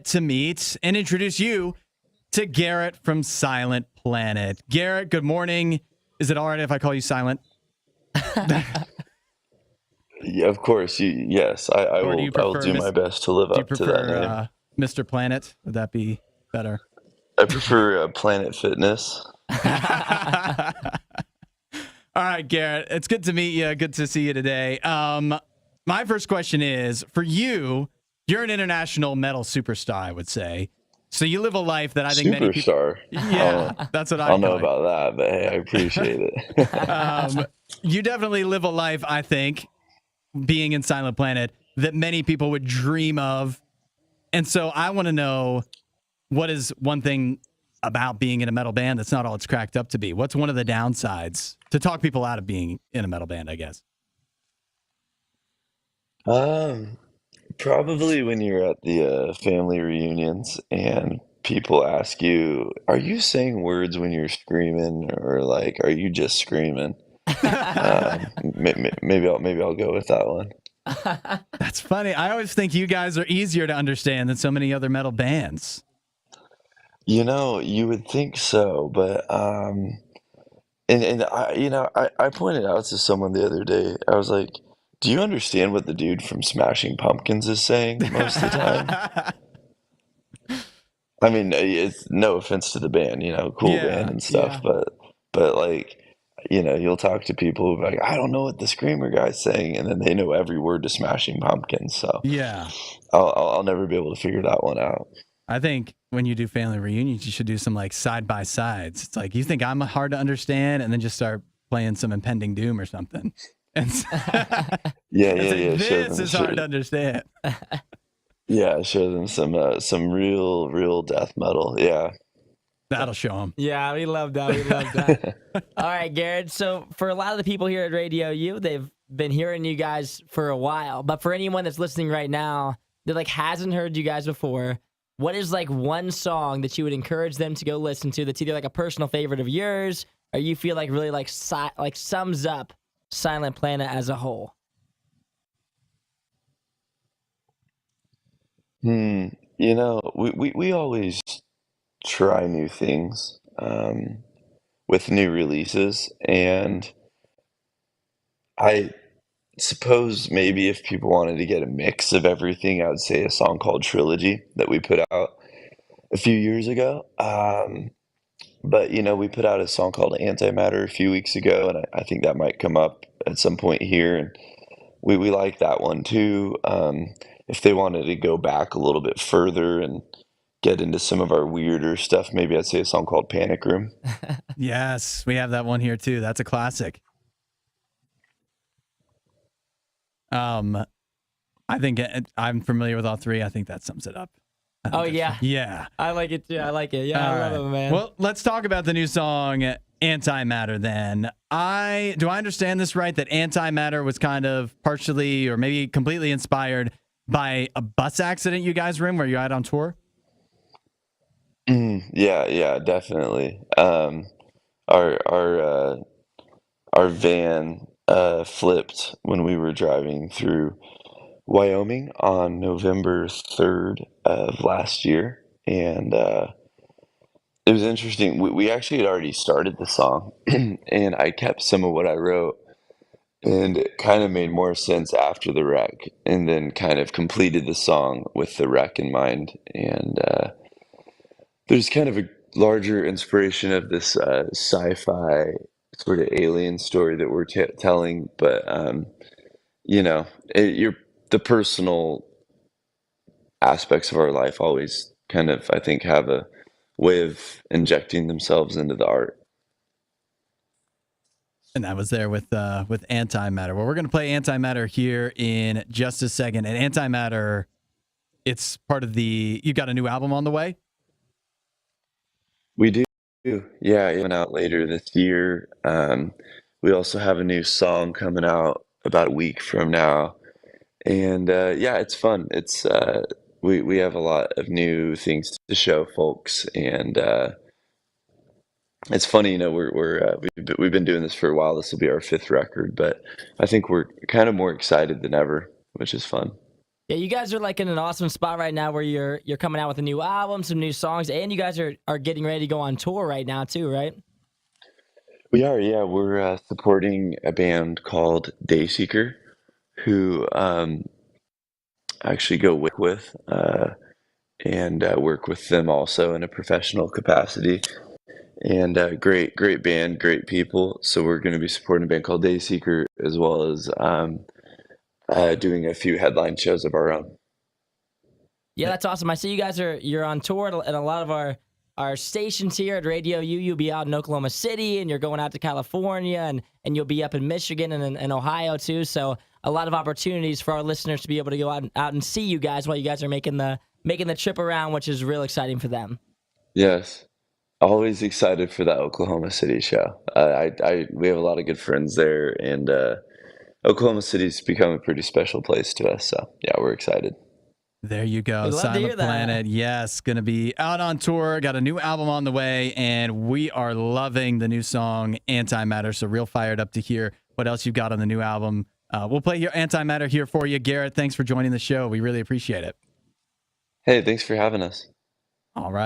to meet and introduce you to Garrett from Silent Planet. Garrett, good morning. Is it all right if I call you Silent? Yeah, of course. Yes, I Or do will. you I will prefer do my best to live do you up to that prefer name. Mr. Planet? Would that be better? I prefer Planet Fitness. All right, Garrett. It's good to meet you. Good to see you today. My first question is for you. You're an international metal superstar, I would say. So you live a life that I think many people. Superstar. Yeah, that's what I don't I'd know call you. about that, but hey, I appreciate it. You definitely live a life, I think, being in Silent Planet that many people would dream of. And so I want to know, what is one thing about being in a metal band that's not all it's cracked up to be? What's one of the downsides to talk people out of being in a metal band, I guess? Um, Probably when you're at the family reunions and people ask you, "Are you saying words when you're screaming, or like, are you just screaming?" Maybe I'll go with that one. That's funny. I always think you guys are easier to understand than so many other metal bands. You would think so, but and I pointed out to someone the other day. I was like, "Do you understand what the dude from Smashing Pumpkins is saying most of the time?" I mean, it's no offense to the band, cool band Yeah, and stuff, yeah, but like, you'll talk to people who are like, "I don't know what the screamer guy's saying," and then they know every word to Smashing Pumpkins. So yeah. I'll never be able to figure that one out. I think when you do family reunions, you should do some like side by sides. It's like, you think I'm hard to understand, and then just start playing some impending doom or something. And Yeah, and yeah, say, yeah. Show this them, is hard show, to understand. yeah, show them some real death metal. Yeah. That'll show them. Yeah, we love that. We love that. All right, Garrett. So for a lot of the people here at Radio U, they've been hearing you guys for a while. But for anyone that's listening right now that like hasn't heard you guys before, what is like one song that you would encourage them to go listen to that's either like a personal favorite of yours, or you feel like really like like sums up Silent Planet as a whole? Hmm. We always try new things with new releases, and I suppose maybe if people wanted to get a mix of everything, I would say a song called Trilogy that we put out a few years ago. But we put out a song called Antimatter a few weeks ago, and I think that might come up at some point here. And we like that one too. If they wanted to go back a little bit further and get into some of our weirder stuff, maybe I'd say a song called Panic Room. Yes, we have that one here too. That's a classic. I think I'm familiar with all three. I think that sums it up. Oh yeah, Yeah. I like it too. I like it. Yeah, All I love right. it, man. Well, let's talk about the new song Antimatter then. Do I understand this right, that Antimatter was kind of partially or maybe completely inspired by a bus accident you guys were in where you're out on tour? Yeah, yeah, definitely. Our van flipped when we were driving through Wyoming on November 3rd of last year, and it was interesting. We actually had already started the song, and I kept some of what I wrote, and it kind of made more sense after the wreck, and then kind of completed the song with the wreck in mind. And there's kind of a larger inspiration of this sci-fi sort of alien story that we're telling, but you know, you're the personal aspects of our life always kind of, I think, have a way of injecting themselves into the art. And that was there with Antimatter. Well, we're going to play Antimatter here in just a second. And Antimatter, it's part of you've got a new album on the way? We do. Yeah, it went out later this year. We also have a new song coming out about a week from now. And yeah, it's fun. We have a lot of new things to show folks, and it's funny, we've been doing this for a while. This will be our fifth record, but I think we're kind of more excited than ever, which is fun. Yeah, you guys are like in an awesome spot right now where you're coming out with a new album, some new songs, and you guys are getting ready to go on tour right now too, right? We are, yeah. We're supporting a band called Dayseeker, who I actually go with and work with them also in a professional capacity. And great band, great people. So we're going to be supporting a band called Dayseeker as well as doing a few headline shows of our own. Yeah, that's awesome. I see you guys you're on tour at a lot of our stations here at Radio U. You'll be out in Oklahoma City, and you're going out to California, and you'll be up in Michigan and Ohio too. So a lot of opportunities for our listeners to be able to go out and see you guys while you guys are making the trip around, which is real exciting for them. Yes, always excited for that Oklahoma City show. We have a lot of good friends there, and Oklahoma City's become a pretty special place to us. So yeah, we're excited. There you go. We'd love to hear Silent that. Planet. Yes, going to be out on tour. Got a new album on the way, and we are loving the new song Antimatter. So real fired up to hear what else you've got on the new album. We'll play your Antimatter here for you, Garrett. Thanks for joining the show. We really appreciate it. Hey, thanks for having us. All right.